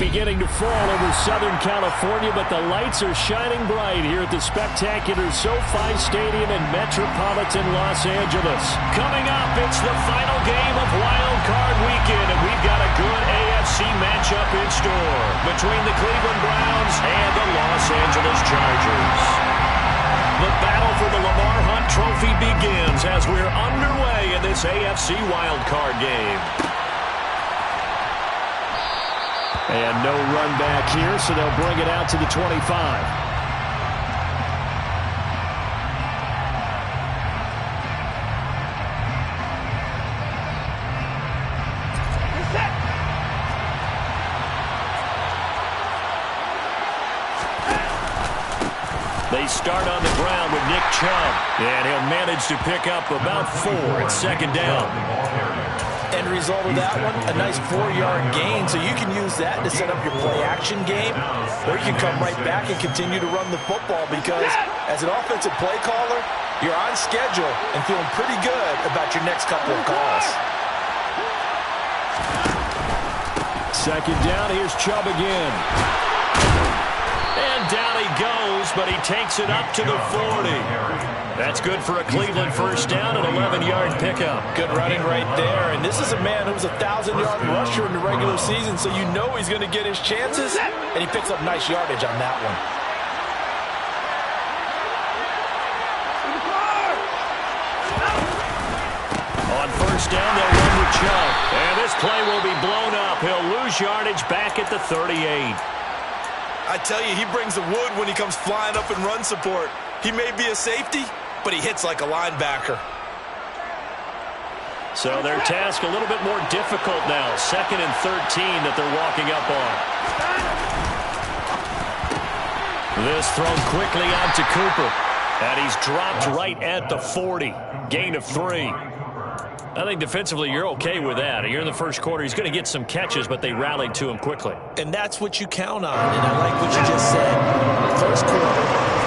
beginning to fall over Southern California, but the lights are shining bright here at the spectacular SoFi Stadium in metropolitan Los Angeles. Coming up, it's the final game of Wild Card Weekend, and we've got a good AFC matchup in store between the Cleveland Browns and the Los Angeles Chargers. The battle for the Lamar Hunt Trophy begins as we're underway in this AFC Wild Card game. And no run back here, so they'll bring it out to the 25. They start on the ground with Nick Chubb, and he'll manage to pick up about 4 at second down. End result of that one, a nice 4-yard gain, so you can use that to set up your play-action game, or you can come right back and continue to run the football because as an offensive play caller, you're on schedule and feeling pretty good about your next couple of calls. Second down, here's Chubb again. And down he goes, but he takes it up to the 40. That's good for a Cleveland first down, an 11-yard pickup. Good running right there, and this is a man who's a 1,000-yard rusher in the regular season, so you know he's going to get his chances, and he picks up nice yardage on that one. On first down, they'll run with Chubb, and this play will be blown up. He'll lose yardage back at the 38. I tell you, he brings the wood when he comes flying up in run support. He may be a safety, but he hits like a linebacker. So their task a little bit more difficult now. 2nd and 13 that they're walking up on. This thrown quickly out to Cooper. And he's dropped right at the 40. Gain of 3. I think defensively you're okay with that. Here in the first quarter, he's going to get some catches, but they rallied to him quickly. And that's what you count on. And I like what you just said. First quarter,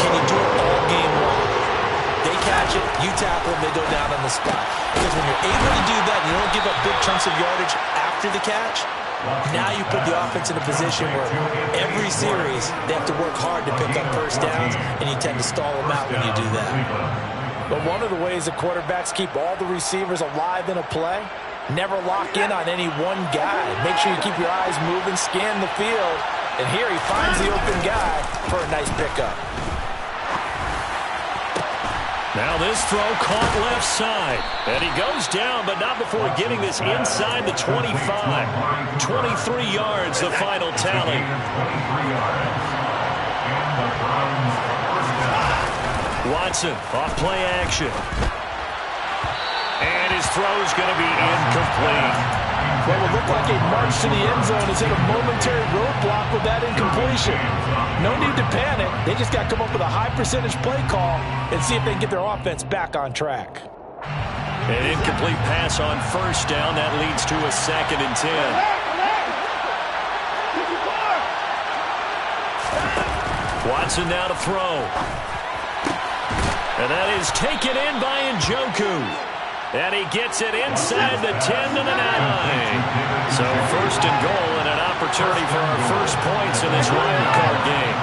can you do it all game long? They catch it, you tackle them, they go down on the spot. Because when you're able to do that and you don't give up big chunks of yardage after the catch, now you put the offense in a position where every series they have to work hard to pick up first downs, and you tend to stall them out when you do that. But one of the ways that quarterbacks keep all the receivers alive in a play, never lock in on any one guy. Make sure you keep your eyes moving, scan the field, and here he finds the open guy for a nice pickup. Now this throw caught left side, and he goes down, but not before getting this inside the 25. 23 yards, the final tally. Watson off play action. And his throw's going to be incomplete. Well, it looked like a march to the end zone has hit a momentary roadblock with that incompletion. No need to panic. They just got to come up with a high percentage play call and see if they can get their offense back on track. An incomplete pass on first down. That leads to a 2nd and 10. Watson now to throw. And that is taken in by Njoku. And he gets it inside the 10 to the 9. So first and goal and an opportunity for our first points in this wild card game.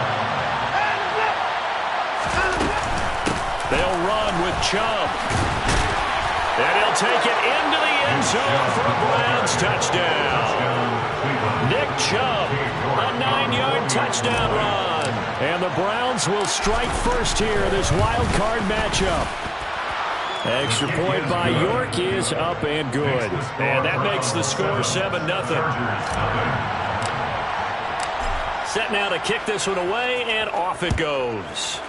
They'll run with Chubb. And he'll take it into the end zone for a Browns touchdown. Nick Chubb, a 9-yard touchdown run. And the Browns will strike first here in this wild card matchup. Extra point by York is up and good. And that makes the score 7-0. Set now to kick this one away, and off it goes.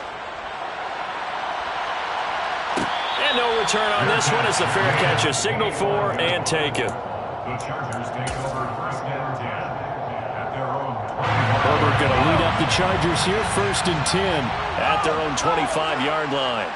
And no return on this one as the fair catch is signaled for and taken. The Chargers take over first and 10 at their own. Herbert going to lead up the Chargers here, 1st and 10 at their own 25-yard line.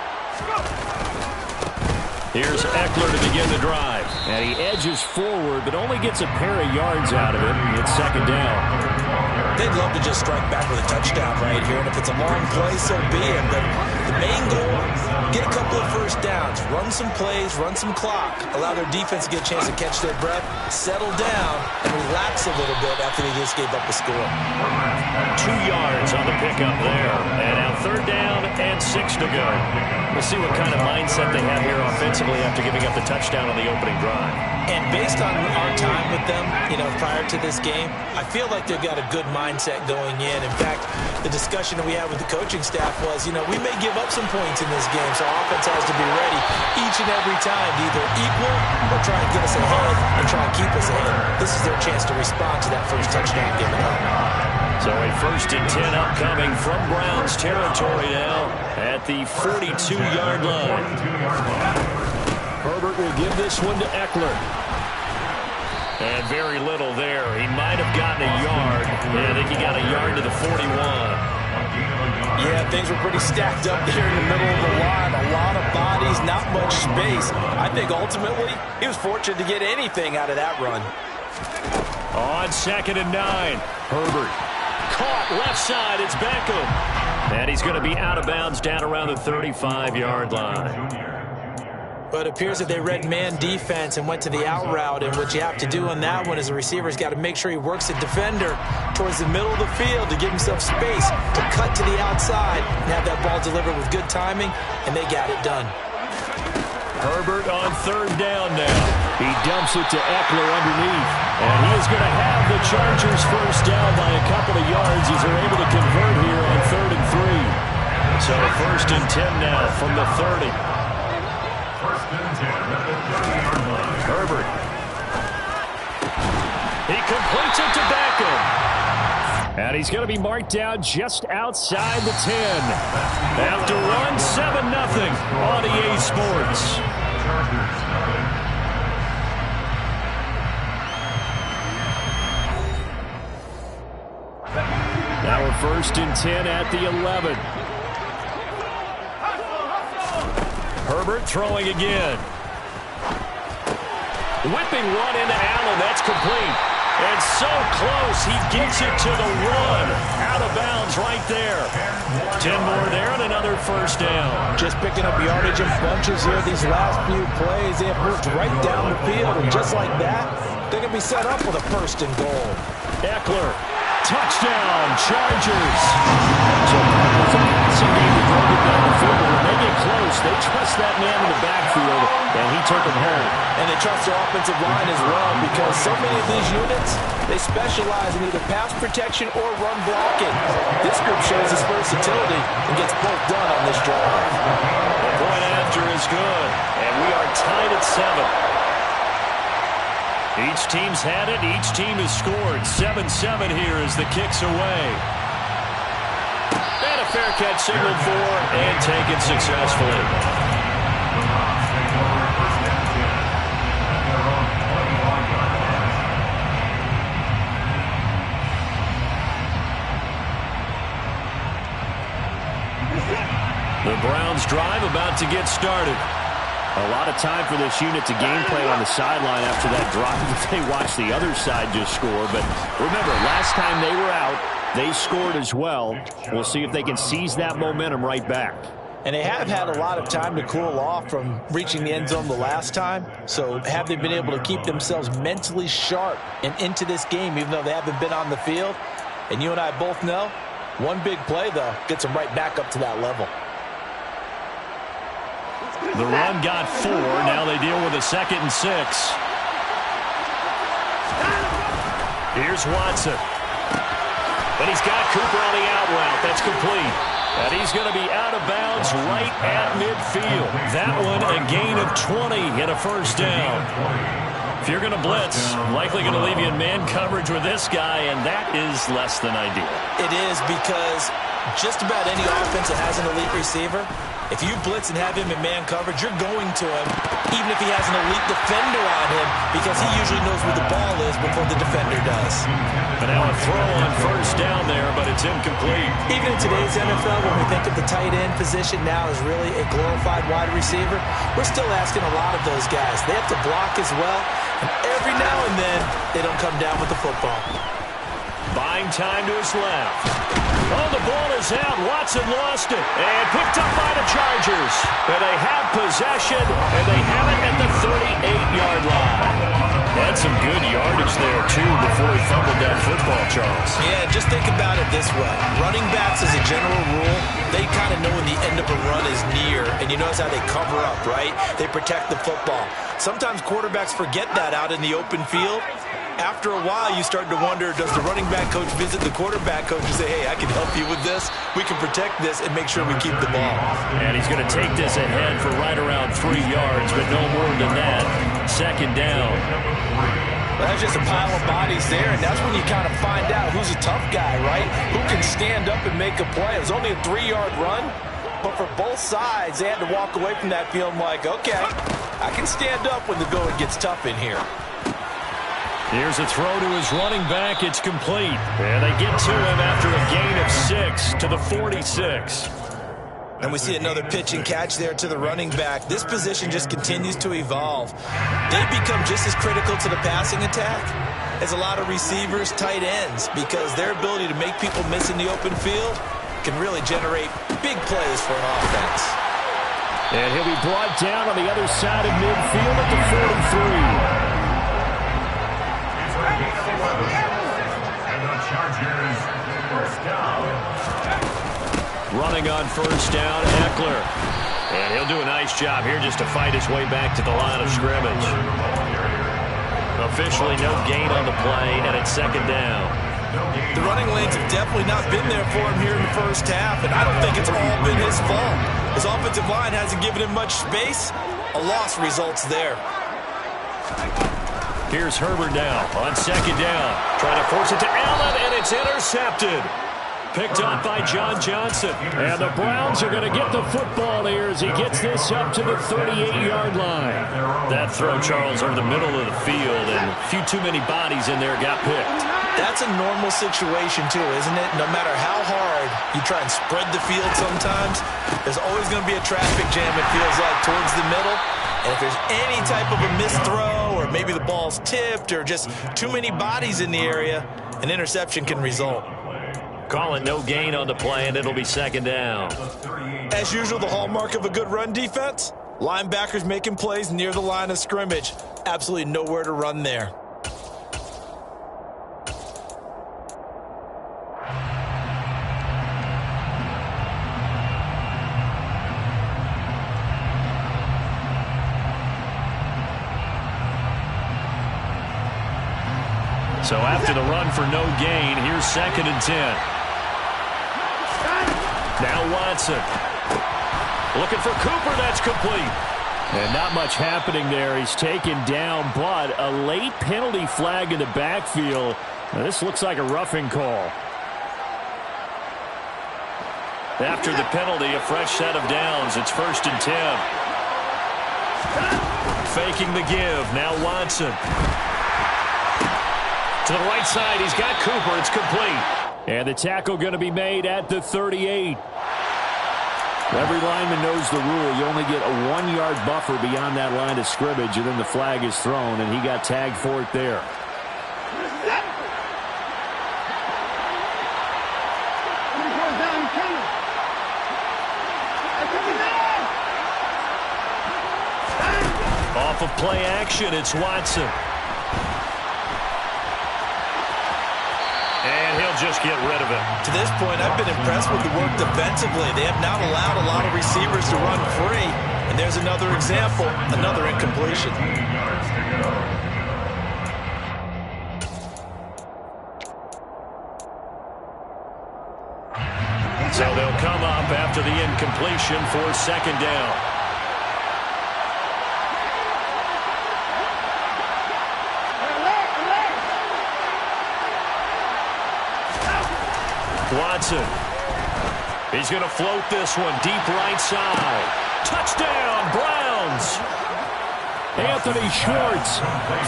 Here's Eckler to begin the drive. And he edges forward, but only gets a pair of yards out of it. It's 2nd down. They'd love to just strike back with a touchdown right here, and if it's a long play, so be it. But the main goal, get a couple of first downs, run some plays, run some clock, allow their defense to get a chance to catch their breath, settle down, and relax a little bit after they just gave up a score. 2 yards on the pickup there. And now 3rd down and 6 to go. We'll see what kind of mindset they have here offensively after giving up the touchdown on the opening drive. And based on our time with them, prior to this game, I feel like they've got a good mindset going in. In fact, the discussion that we had with the coaching staff was, we may give up some points in this game, so offense has to be ready each and every time to either equal or try and get us ahead and try and keep us ahead. This is their chance to respond to that first touchdown given up. So a 1st and 10 upcoming from Browns territory now at the 42-yard line. Herbert will give this one to Eckler. And very little there. He might have gotten a yard. Yeah, I think he got a yard to the 41. Yeah, things were pretty stacked up there in the middle of the line. A lot of bodies, not much space. I think ultimately he was fortunate to get anything out of that run. On 2nd and 9, Herbert. Caught left side. It's Beckham. And he's going to be out of bounds down around the 35-yard line. But it appears that they read man defense and went to the out route. And what you have to do on that one is the receiver's got to make sure he works the defender towards the middle of the field to give himself space to cut to the outside and have that ball delivered with good timing, and they got it done. Herbert on 3rd down now. He dumps it to Eckler underneath. And he is going to have the Chargers first down by a couple of yards as they're able to convert here on 3rd and 3. So 1st and 10 now from the 30. Herbert. He completes it to Beckham. And he's going to be marked down just outside the 10. After one, 7-0 on EA Sports. Now we're 1st and 10 at the 11. Herbert throwing again. Whipping one into Allen. That's complete. And so close. He gets it to the 1. Out of bounds right there. 10 more there and another first down. Just picking up yardage in bunches here. These last few plays, they have moved right down the field. And just like that, they're going to be set up with a 1st and goal. Eckler. Touchdown, Chargers. So it's a passing game to drove it down the field. When they get close, they trust that man in the backfield, and he took him home. And they trust their offensive line as well because so many of these units, they specialize in either pass protection or run blocking. This group shows its versatility and gets both done on this drive. The point after is good, and we are tied at 7. Each team's had it. Each team has scored. 7-7 here as the kick's away. And a fair catch signaled for and taken successfully. The Browns drive about to get started. A lot of time for this unit to game plan on the sideline after that drive that they watched the other side just score. But remember, last time they were out, they scored as well. We'll see if they can seize that momentum right back. And they have had a lot of time to cool off from reaching the end zone the last time. So have they been able to keep themselves mentally sharp and into this game even though they haven't been on the field? And you and I both know, one big play, though, gets them right back up to that level. The run got 4. Now they deal with a 2nd and 6. Here's Watson. And he's got Cooper on the out route. That's complete. And he's going to be out of bounds right at midfield. That one a gain of 20 and a first down. If you're going to blitz, likely going to leave you in man coverage with this guy, and that is less than ideal. It is because just about any offense that has an elite receiver, if you blitz and have him in man coverage, you're going to him, even if he has an elite defender on him, because he usually knows where the ball is before the defender does. And now a throw on first down there, but it's incomplete. Even in today's NFL, when we think of the tight end position now as really a glorified wide receiver, we're still asking a lot of those guys. They have to block as well, and every now and then, they don't come down with the football. By buying time to his left. Oh, the ball is out. Watson lost it and picked up by the Chargers. And they have possession, and they have it at the 38-yard line. That's some good yardage there, too, before he fumbled that football, Charles. Yeah, just think about it this way. Running backs, as a general rule, they kind of know when the end of a run is near, and you notice how they cover up, right? They protect the football. Sometimes quarterbacks forget that out in the open field. After a while, you start to wonder, does the running back coach visit the quarterback coach and say, hey, I can help you with this, we can protect this, and make sure we keep the ball. And he's going to take this ahead for right around 3 yards, but no more than that. Second down. Well, that's just a pile of bodies there, and that's when you kind of find out who's a tough guy, right? Who can stand up and make a play. It was only a 3-yard run, but for both sides, they had to walk away from that feeling like, okay, I can stand up when the going gets tough in here. Here's a throw to his running back. It's complete. And they get to him after a gain of 6 to the 46. And we see another pitch and catch there to the running back. This position just continues to evolve. They become just as critical to the passing attack as a lot of receivers, tight ends, because their ability to make people miss in the open field can really generate big plays for an offense. And he'll be brought down on the other side of midfield at the 43. And the Chargers first down. Running on first down, Eckler. And he'll do a nice job here just to fight his way back to the line of scrimmage. Officially no gain on the play, and it's second down. The running lanes have definitely not been there for him here in the first half, and I don't think it's all been his fault. His offensive line hasn't given him much space. A loss results there. Here's Herbert now on second down. Trying to force it to Allen, and it's intercepted. Picked up by John Johnson. And the Browns are going to get the football here as he gets this up to the 38-yard line. That throw, Charles, over the middle of the field, and a few too many bodies in there got picked. That's a normal situation, too, isn't it? No matter how hard you try and spread the field sometimes, there's always going to be a traffic jam, it feels like, towards the middle. And if there's any type of a missed throw, or maybe the ball's tipped, or just too many bodies in the area, an interception can result. Calling no gain on the play, and it'll be second down. As usual, the hallmark of a good run defense, linebackers making plays near the line of scrimmage. Absolutely nowhere to run there. So after the run for no gain, here's second and 10. Now Watson. Looking for Cooper, that's complete. And not much happening there. He's taken down, but a late penalty flag in the backfield. Now, this looks like a roughing call. After the penalty, a fresh set of downs. It's first and 10. Faking the give. Now Watson. To the right side, he's got Cooper. It's complete. And the tackle going to be made at the 38. Every lineman knows the rule. You only get a 1-yard buffer beyond that line of scrimmage, and then the flag is thrown, and he got tagged for it there. Off of play action, it's Watson. And he'll just get rid of it. To this point, I've been impressed with the work defensively. They have not allowed a lot of receivers to run free. And there's another example, another incompletion. So they'll come up after the incompletion for second down. Watson. He's going to float this one deep right side. Touchdown, Browns. Anthony Schwartz,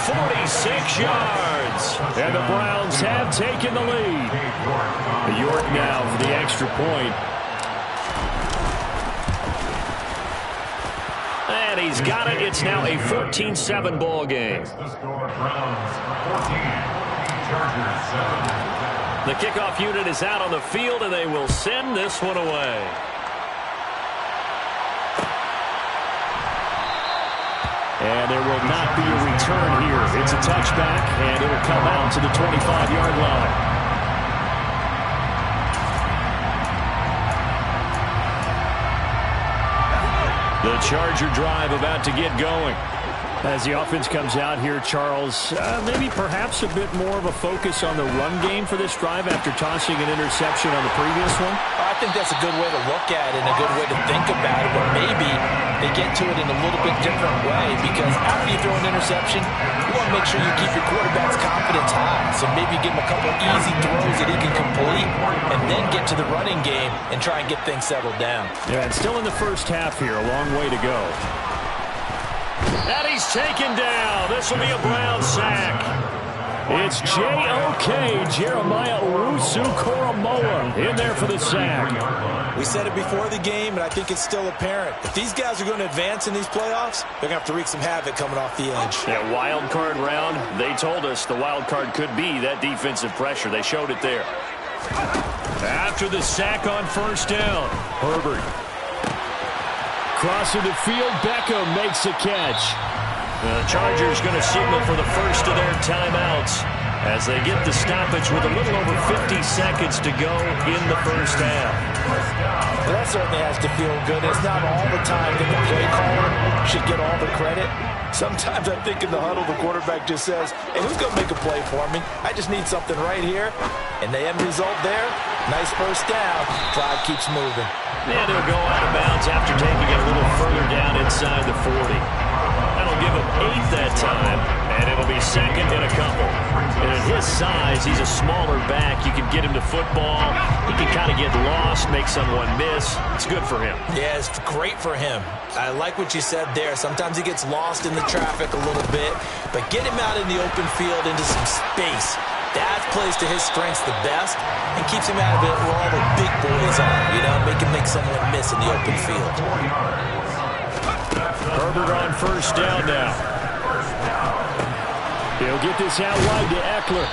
46 yards. And the Browns have taken the lead. York now for the extra point. And he's got it. It's now a 14-7 ball game. The score, Browns 14, Chargers 7. The kickoff unit is out on the field, and they will send this one away. And there will not be a return here. It's a touchback, and it'll come out to the 25-yard line. The Charger drive about to get going. As the offense comes out here, Charles, maybe perhaps a bit more of a focus on the run game for this drive after tossing an interception on the previous one? I think that's a good way to look at it and a good way to think about it, but maybe they get to it in a little bit different way, because after you throw an interception, you want to make sure you keep your quarterback's confidence high. So maybe give him a couple easy throws that he can complete and then get to the running game and try and get things settled down. Yeah, and still in the first half here, a long way to go. And he's taken down. This will be a Brown sack. It's J.O.K. Jeremiah Owusu-Koramoah in there for the sack. We said it before the game, and I think it's still apparent. If these guys are going to advance in these playoffs, they're going to have to wreak some havoc coming off the edge. That wild card round, they told us the wild card could be that defensive pressure. They showed it there. After the sack on first down, Herbert. Crossing the field, Beckham makes a catch. The Chargers going to signal for the first of their timeouts as they get the stoppage with a little over 50 seconds to go in the first half. Well, that certainly has to feel good. It's not all the time that the play caller should get all the credit. Sometimes I think in the huddle, the quarterback just says, hey, who's going to make a play for me? I just need something right here. And the end result there, nice first down. Drive keeps moving. And he'll go out of bounds after taking it a little further down inside the 40. That'll give him 8 that time, and it'll be second and a couple. And at his size, he's a smaller back. You can get him to football. He can kind of get lost, make someone miss. It's good for him. Yeah, it's great for him. I like what you said there. Sometimes he gets lost in the traffic a little bit, but get him out in the open field into some space. That plays to his strengths the best and keeps him out of it where all the big boys are, you know, make someone miss in the open field. Herbert on first down now. He'll get this out wide to Eckler.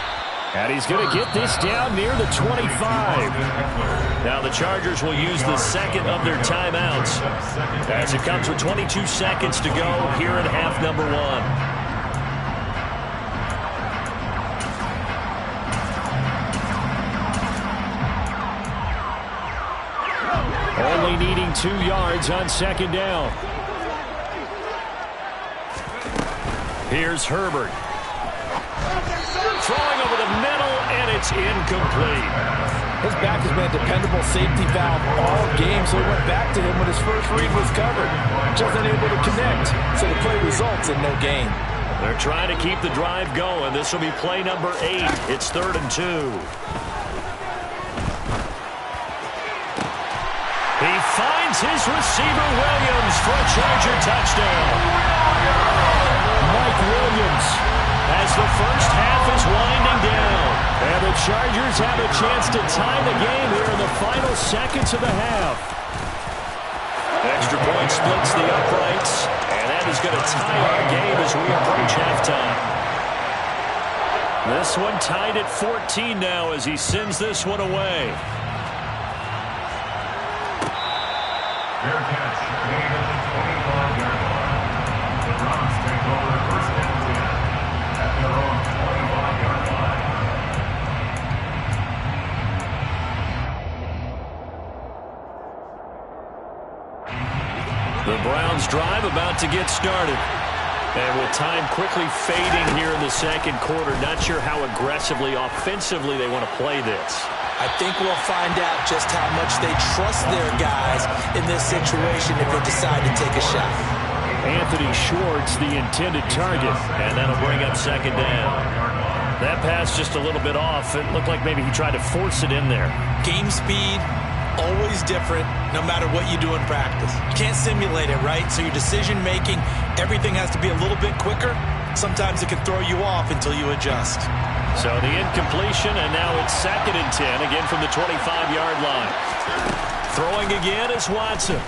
And he's going to get this down near the 25. Now the Chargers will use the second of their timeouts as it comes with 22 seconds to go here in half number 1. Only needing 2 yards on second down. Here's Herbert. Throwing over the middle, and it's incomplete. His back has been a dependable safety valve all game, so he went back to him when his first read was covered. Just unable to connect, so the play results in no gain. They're trying to keep the drive going. This will be play number 8. It's 3rd and 2. He finds his receiver, Williams, for a Charger touchdown. Mike Williams, as the first half is winding down. And the Chargers have a chance to tie the game here in the final seconds of the half. Extra point splits the uprights, and that is going to tie our game as we approach halftime. This one tied at 14 now as he sends this one away. Fair catch, made at the 25-yard line. The Browns take over first and 10 at their own 25-yard line. The Browns drive about to get started. And with time quickly fading here in the second quarter, not sure how aggressively, offensively they want to play this. I think we'll find out just how much they trust their guys in this situation if they decide to take a shot. Anthony Schwartz, the intended target, and that'll bring up second down. That pass just a little bit off. It looked like maybe he tried to force it in there. Game speed, always different, no matter what you do in practice. You can't simulate it, right? So your decision-making, everything has to be a little bit quicker. Sometimes it can throw you off until you adjust. So the incompletion, and now it's 2nd and 10, again from the 25-yard line. Throwing again is Watson.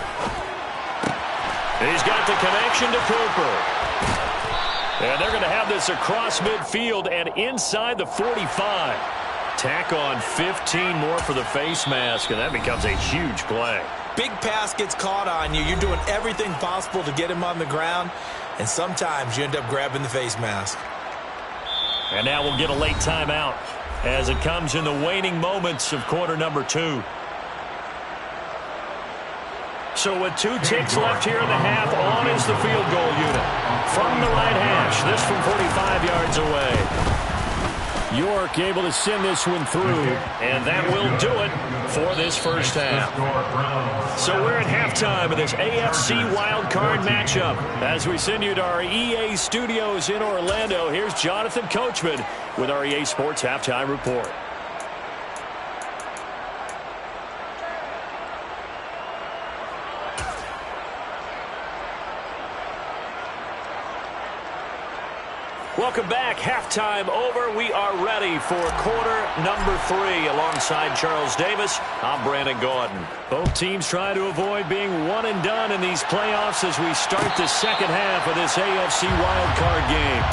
He's got the connection to Cooper. And they're going to have this across midfield and inside the 45. Tack on 15 more for the face mask, and that becomes a huge play. Big pass gets caught on you. You're doing everything possible to get him on the ground, and sometimes you end up grabbing the face mask. And now we'll get a late timeout as it comes in the waning moments of quarter number 2. So with 2 ticks left here in the half, on is the field goal unit. From the right hash, this from 45 yards away. York able to send this one through, and that will do it for this first half. So we're at halftime of this AFC wildcard matchup. As we send you to our EA studios in Orlando, here's Jonathan Coachman with our EA Sports Halftime Report. Welcome back. Halftime over. We are ready for quarter number 3. Alongside Charles Davis, I'm Brandon Gaudin. Both teams trying to avoid being one and done in these playoffs as we start the second half of this AFC wildcard game.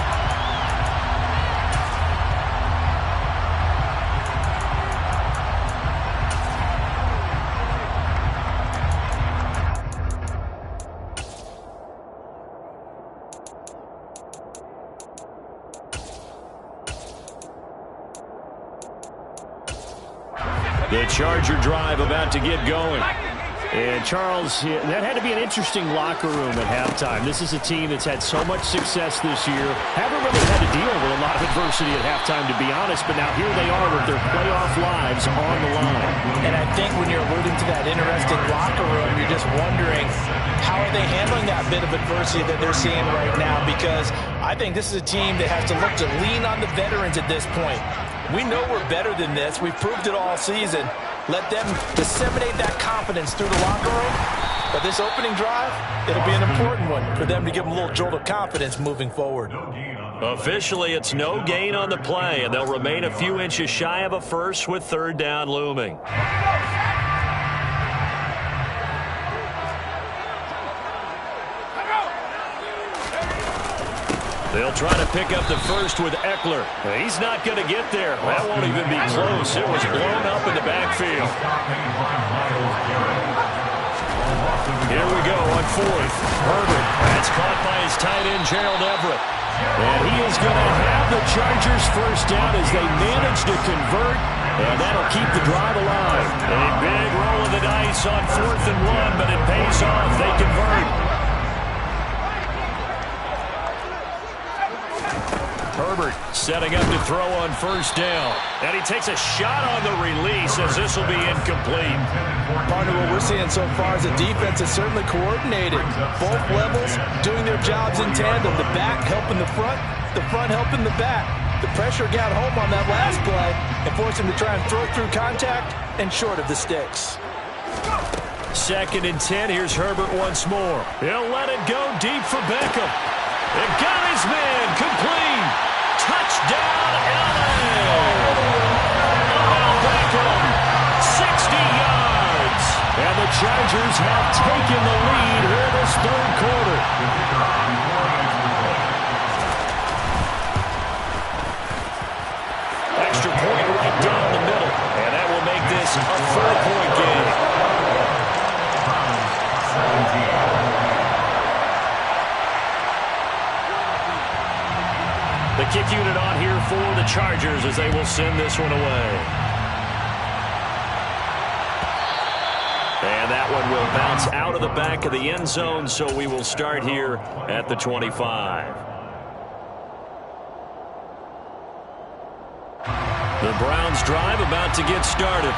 The Charger drive about to get going. And Charles, that had to be an interesting locker room at halftime. This is a team that's had so much success this year. Haven't really had to deal with a lot of adversity at halftime, to be honest. But now here they are with their playoff lives on the line. And I think when you're alluding to that interesting locker room, you're just wondering, how are they handling that bit of adversity that they're seeing right now? Because I think this is a team that has to look to lean on the veterans at this point. We know we're better than this. We've proved it all season. Let them disseminate that confidence through the locker room. But this opening drive, it'll be an important one for them to give them a little jolt of confidence moving forward. Officially, it's no gain on the play, and they'll remain a few inches shy of a first with third down looming. They'll try to pick up the first with Eckler. He's not going to get there. That won't even be close. It was blown up in the backfield. Here we go on fourth. Herbert. That's caught by his tight end, Gerald Everett. And he is going to have the Chargers first down as they manage to convert. And that'll keep the drive alive. A big roll of the dice on 4th and 1, but it pays off. They convert. Herbert setting up to throw on first down. And he takes a shot on the release as this will be incomplete. Partner, what we're seeing so far is the defense is certainly coordinated. Both levels doing their jobs in tandem. The back helping the front helping the back. The pressure got home on that last play and forced him to try and throw through contact and short of the sticks. 2nd and 10. Here's Herbert once more. He'll let it go deep for Beckham. It got his man complete. Touchdown, LA! Beckham, 60 yards. And the Chargers have taken the lead here this third quarter. Extra point right down the middle. And that will make this a 4-point game. The kick unit on here for the Chargers as they will send this one away. And that one will bounce out of the back of the end zone, so we will start here at the 25. The Browns drive about to get started.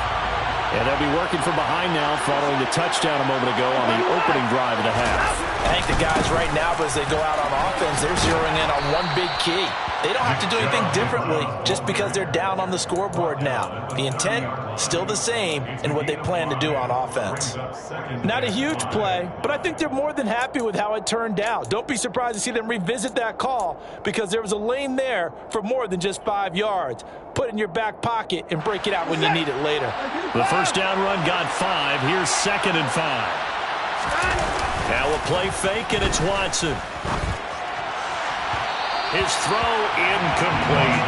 And they'll be working from behind now following the touchdown a moment ago on the opening drive of the half. I think the guys right now, as they go out on offense, they're zeroing in on one big key. They don't have to do anything differently just because they're down on the scoreboard now. The intent, still the same in what they plan to do on offense. Not a huge play, but I think they're more than happy with how it turned out. Don't be surprised to see them revisit that call because there was a lane there for more than just 5 yards. Put it in your back pocket and break it out when you need it later. The first down run got 5. Here's 2nd and 5. Now a play fake, and it's Watson. His throw incomplete.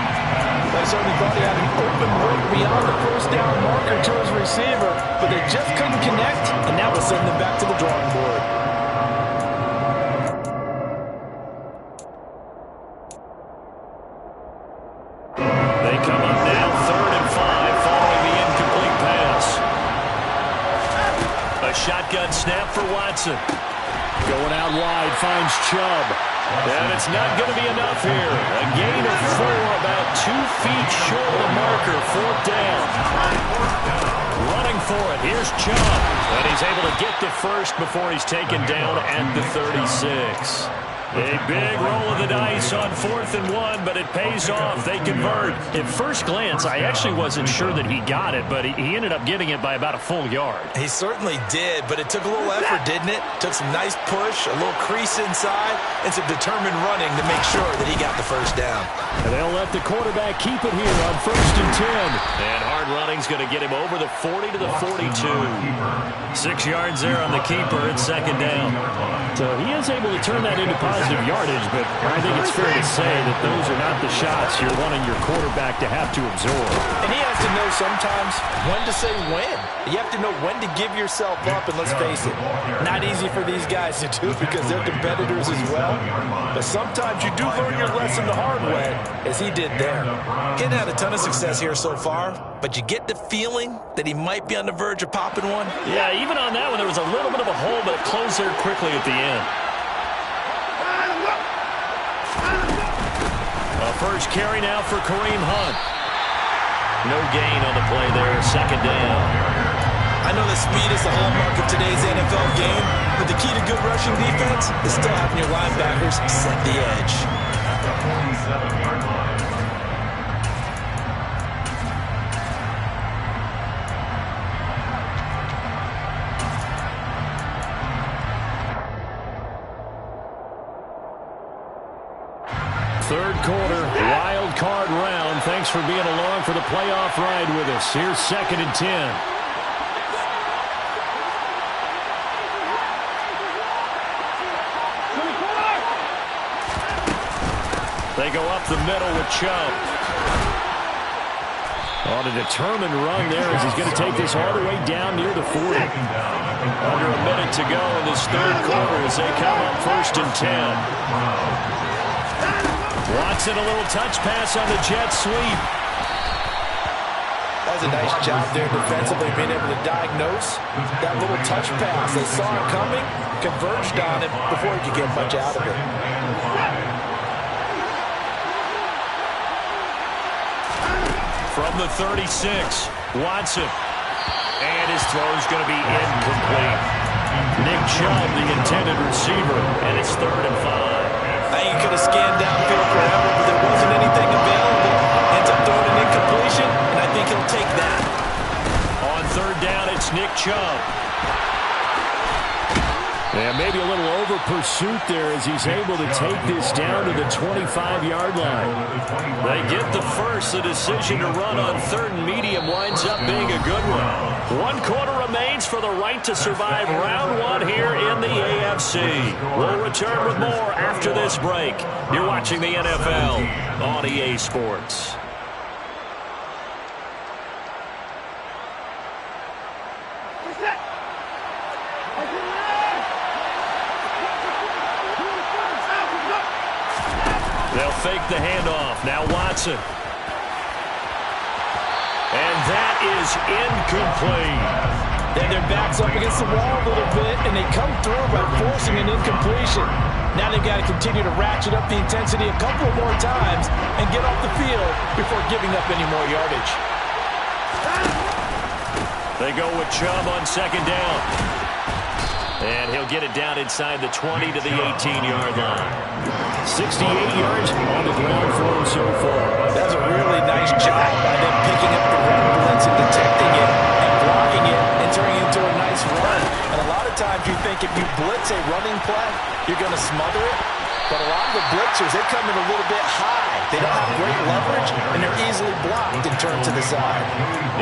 They certainly thought he had an open look beyond the first down marker to his receiver, but they just couldn't connect, and that was sending them back to the drawing board. They come up now, 3rd and 5, following the incomplete pass. A shotgun snap for Watson. Going out wide, finds Chubb. And it's not going to be enough here. A gain of 4, about 2 feet short of the marker, 4th down. Running for it, here's Chubb. And he's able to get to first before he's taken down at the 36. A big roll of the dice on 4th and 1, but it pays off. They convert. At first glance, I actually wasn't sure that he got it, but he ended up getting it by about a full yard. He certainly did, but it took a little effort, didn't it? Took some nice push, a little crease inside, and some determined running to make sure that he got the first down. And they'll let the quarterback keep it here on 1st and 10. And hard running's going to get him over the 40 to the 42. 6 yards there on the keeper. It's 2nd down. So he is able to turn that into positive yardage, but I think it's fair to say that those are not the shots you're wanting your quarterback to have to absorb. And he has to know sometimes when to say when. You have to know when to give yourself up, and let's face it, not easy for these guys to do because they're competitors as well. But sometimes you do learn your lesson the hard way, as he did there. He hadn't had a ton of success here so far, but you get the feeling that he might be on the verge of popping one. Yeah, even on that one, there was a little bit of a hole, but it closed there quickly at the end. A first carry now for Kareem Hunt. No gain on the play there, 2nd down. I know that speed is the hallmark of today's NFL game, but the key to good rushing defense is still having your linebackers set the edge. At the 47-yard line. Third quarter, wild card round. Thanks for being along for the playoff ride with us. Here's 2nd and 10. They go up the middle with Chubb. On a determined run there as he's going to take this all the way down near the 40. Under a minute to go in this 3rd quarter as they come up 1st and 10. Watson, a little touch pass on the jet sweep. That was a nice job there defensively, being able to diagnose that little touch pass. They saw it coming, converged on it before he could get much out of it. From the 36, Watson. And his throw's going to be incomplete. Nick Chubb, the intended receiver, and it's 3rd and 5. I think he could have scanned downfield forever, but there wasn't anything available. Ends up throwing an incompletion, and I think he'll take that. On 3rd down, it's Nick Chubb. And maybe a little over pursuit there as he's able to take this down to the 25-yard line. They get the first. The decision to run on 3rd and medium winds up being a good one. 1 quarter remains for the right to survive round 1 here in the AFC. We'll return with more after this break. You're watching the NFL on EA Sports. They'll fake the handoff. Now Watson. And that is incomplete. Then their back's up against the wall a little bit, and they come through by forcing an incompletion. Now they've got to continue to ratchet up the intensity a couple of more times and get off the field before giving up any more yardage. They go with Chubb on 2nd down. And he'll get it down inside the 20 to the 18-yard line. 68 yards on the ground for him so far. That's a really nice job by them picking up the run blitz and detecting it and blocking it and turning it into a nice run. And a lot of times you think if you blitz a running play, you're going to smother it. But a lot of the blitzers, they come in a little bit high. They don't have great leverage, and they're easily blocked and turned to the side.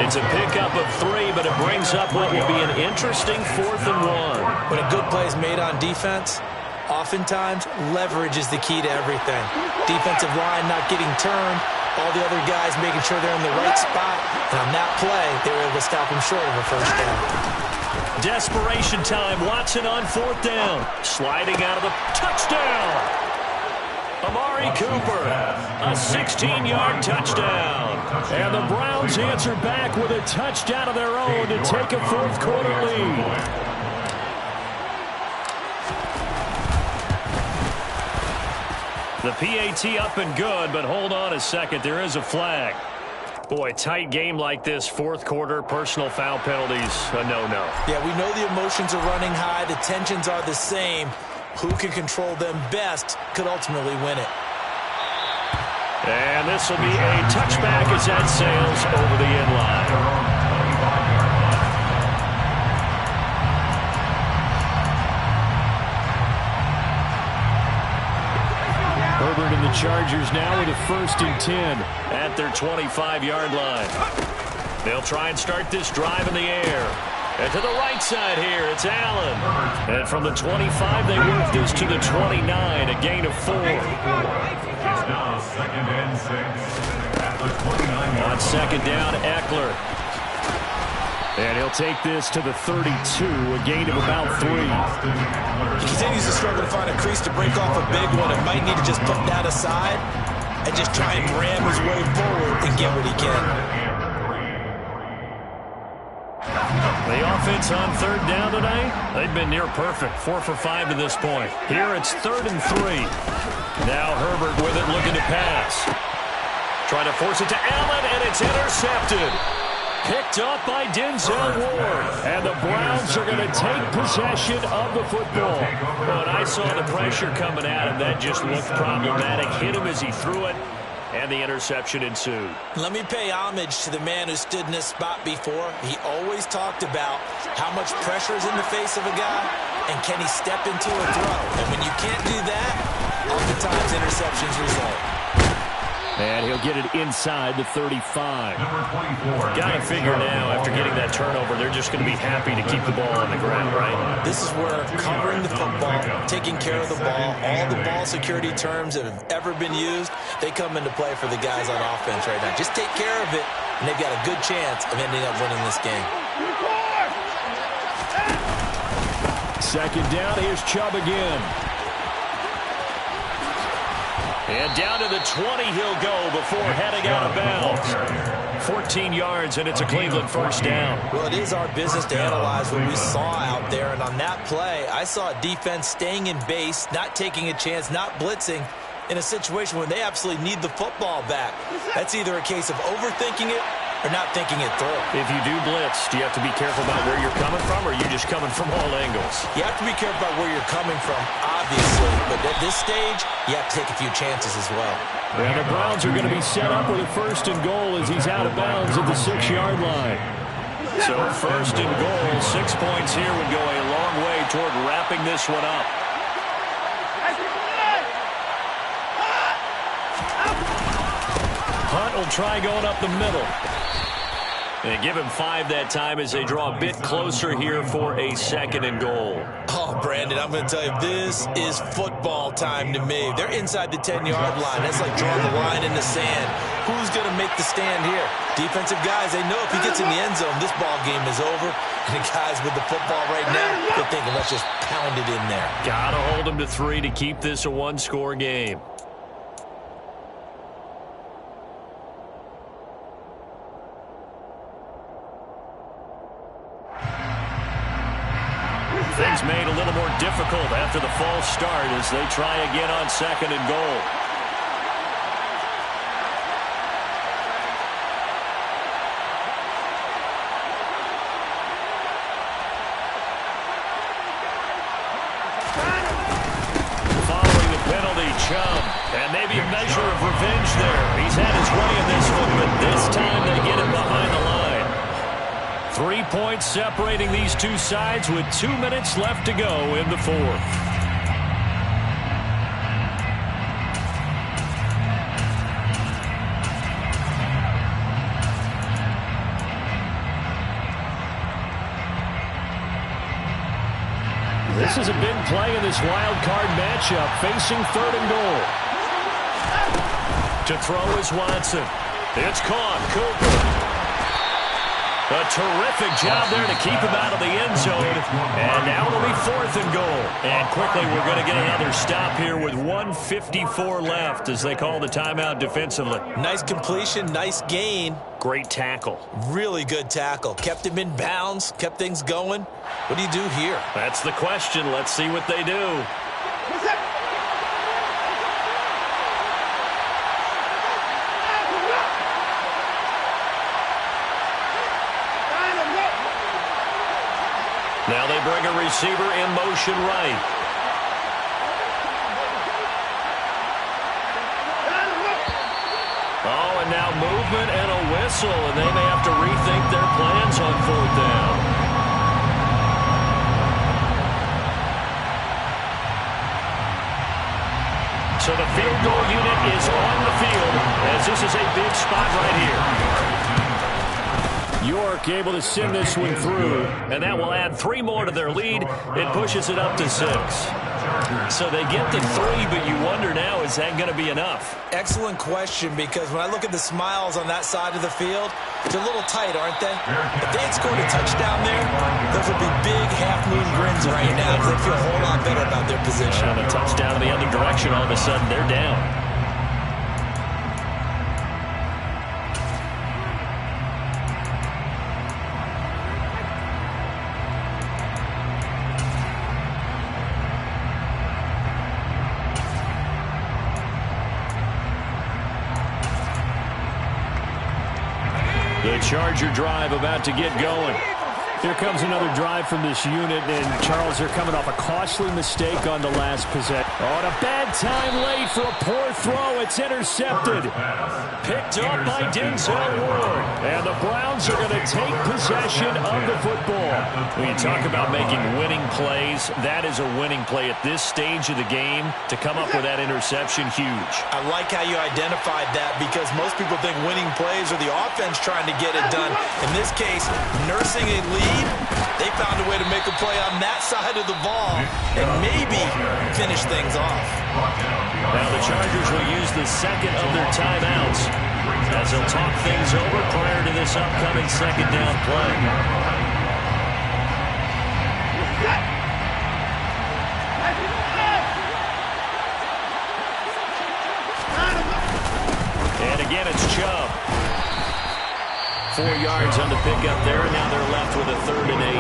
It's a pickup of 3, but it brings up what will be an interesting 4th and 1. When a good play is made on defense, oftentimes leverage is the key to everything. Defensive line not getting turned, All the other guys making sure they're in the right spot. And on that play, they were able to stop him short of a first down. Desperation time. Watson on 4th down. Sliding out of the touchdown. Amari Cooper, a 16-yard touchdown. And the Browns answer back with a touchdown of their own to take a fourth-quarter lead. The PAT up and good, but hold on a second. There is a flag. Boy, tight game like this, fourth quarter, personal foul penalties, a no-no. Yeah, we know the emotions are running high. The tensions are the same. Who can control them best could ultimately win it. And this will be a touchback as that sails over the end line. Herbert and the Chargers now with a 1st and 10 at their 25-yard line. They'll try and start this drive in the air. And to the right side here, it's Allen. And from the 25, they work this to the 29, a gain of 4. It's now 2nd and 6 at the 29. On 2nd down, Eckler. And he'll take this to the 32, a gain of about 3. He continues to struggle to find a crease to break off a big one and might need to just put that aside and just try and ram his way forward and get what he can. The offense on 3rd down tonight, they've been near perfect, 4 for 5 to this point. Here it's 3rd and 3. Now Herbert with it, looking to pass. Trying to force it to Allen, and it's intercepted. Picked up by Denzel Ward. And the Browns are going to take possession of the football. But I saw the pressure coming at him. That just looked problematic. Hit him as he threw it, and the interception ensued. Let me pay homage to the man who stood in this spot before. He always talked about how much pressure is in the face of a guy, and can he step into a throw. And when you can't do that, oftentimes interceptions result. And he'll get it inside the 35. Number 24. Got to figure now, after getting that turnover, they're just going to be happy to keep the ball on the ground, right? This is where covering the football, taking care of the ball, all the ball security terms that have ever been used, they come into play for the guys on offense right now. Just take care of it, and they've got a good chance of ending up winning this game. 2nd down, here's Chubb again. And down to the 20 he'll go before heading out of bounds. 14 yards, and it's a Cleveland 1st down. Well, it is our business to analyze what we saw out there, and on that play, I saw a defense staying in base, not taking a chance, not blitzing, in a situation where they absolutely need the football back. That's either a case of overthinking it or not thinking it through. If you do blitz, do you have to be careful about where you're coming from, or are you just coming from all angles? You have to be careful about where you're coming from, obviously, but at this stage, you have to take a few chances as well. And the Browns are going to be set up with a 1st and goal as he's out of bounds at the 6-yard line. So 1st and goal, 6 points here would go a long way toward wrapping this one up. Hunt will try going up the middle. They give him 5 that time as they draw a bit closer here for a 2nd and goal. Oh, Brandon, I'm going to tell you, this is football time to me. They're inside the 10-yard line. That's like drawing the line in the sand. Who's going to make the stand here? Defensive guys, they know if he gets in the end zone, this ball game is over. And the guys with the football right now, they're thinking, let's just pound it in there. Got to hold him to 3 to keep this a one-score game. Things made a little more difficult after the false start as they try again on 2nd and goal. Following the penalty, Chubb. And maybe a measure of revenge there. He's had his way in this one, but this time they get him behind the line. 3 points separating these two sides with 2 minutes left to go in the 4th. This is a big play in this wild card matchup, facing 3rd and goal. To throw is Watson. It's caught. Cooper. A terrific job there to keep him out of the end zone. And now it'll be 4th and goal. And quickly, we're going to get another stop here with 1:54 left as they call the timeout defensively. Nice completion, nice gain. Great tackle. Really good tackle. Kept him in bounds, kept things going. What do you do here? That's the question. Let's see what they do. Now they bring a receiver in motion right. Oh, and now movement and a whistle, and they may have to rethink their plans on 4th down. So the field goal unit is on the field as this is a big spot right here. York able to send this one through, and that will add 3 more to their lead. It pushes it up to 6. So they get to 3, but you wonder now, is that going to be enough? Excellent question, because when I look at the smiles on that side of the field, they're a little tight, aren't they? If they had scored a touchdown there, those would be big half-moon grins right now because they feel a whole lot better about their position. And a touchdown in the other direction, all of a sudden they're down. The Charger drive about to get going. Here comes another drive from this unit, and Charles, they're coming off a costly mistake on the last possession. Oh, and a bad time late for a poor throw. It's intercepted. Picked up by Denzel Ward. And the Browns are going to take possession of the football. When you talk about making winning plays, that is a winning play at this stage of the game. To come up with that interception, huge. I like how you identified that, because most people think winning plays are the offense trying to get it done. In this case, nursing a lead, they found a way to make a play on that side of the ball and maybe finish things off. Now the Chargers will use the second of their timeouts as they'll talk things over prior to this upcoming 2nd down play. And again, it's Chubb. 4 yards on the pickup there, and now they're left with a 3rd and 8.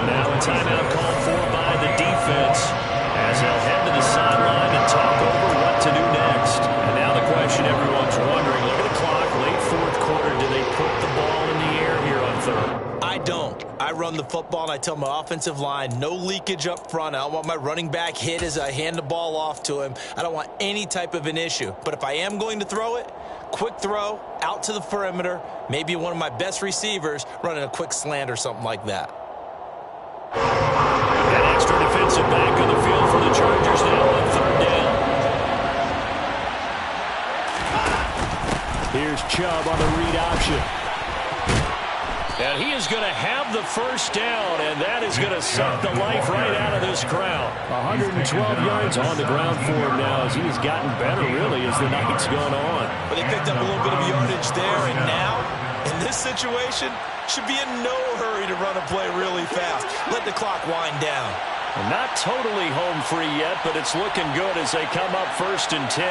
Now a timeout called for by the defense as they'll head to the sideline and talk over what to do next. And now the question everyone's wondering, look at the clock, late 4th quarter, do they put the ball in the air here on 3rd? I don't. I run the football, and I tell my offensive line, no leakage up front. I don't want my running back hit as I hand the ball off to him. I don't want any type of an issue. But if I am going to throw it, quick throw, out to the perimeter, maybe one of my best receivers running a quick slant or something like that. An extra defensive back on the field for the Chargers now on 3rd down. Here's Chubb on the read option. And he is going to have the 1st down, and that is going to suck the life right out of this crowd. 112 yards on the ground for him now as he has gotten better, really, as the night's gone on. But they picked up a little bit of yardage there, and now, in this situation, should be in no hurry to run a play really fast. Let the clock wind down. Well, not totally home free yet, but it's looking good as they come up 1st and 10.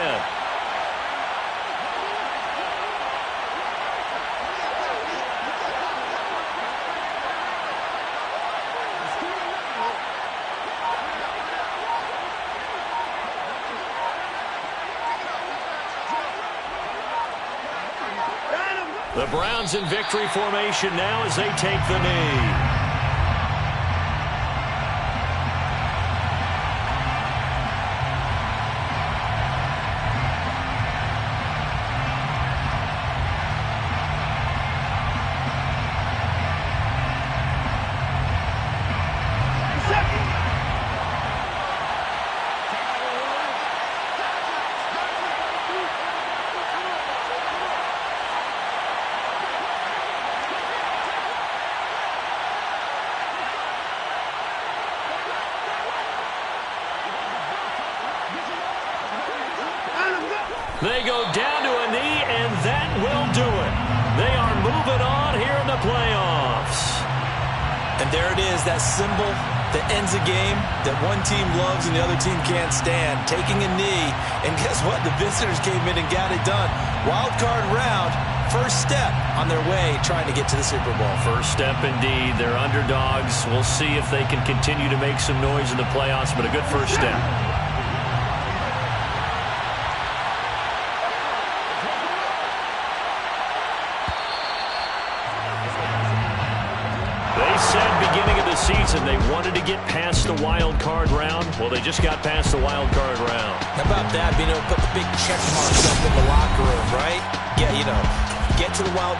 The Browns in victory formation now as they take the knee. They go down to a knee, and that will do it. They are moving on here in the playoffs. And there it is, that symbol that ends a game that one team loves and the other team can't stand, taking a knee. And guess what? The visitors came in and got it done. Wild card round, first step on their way trying to get to the Super Bowl. First step indeed. They're underdogs. We'll see if they can continue to make some noise in the playoffs, but a good first step. Beginning of the season, they wanted to get past the wild card round. Well, they just got past the wild card round. How about that? Being able to put the big check marks up in the locker room, right? Yeah, get to the wild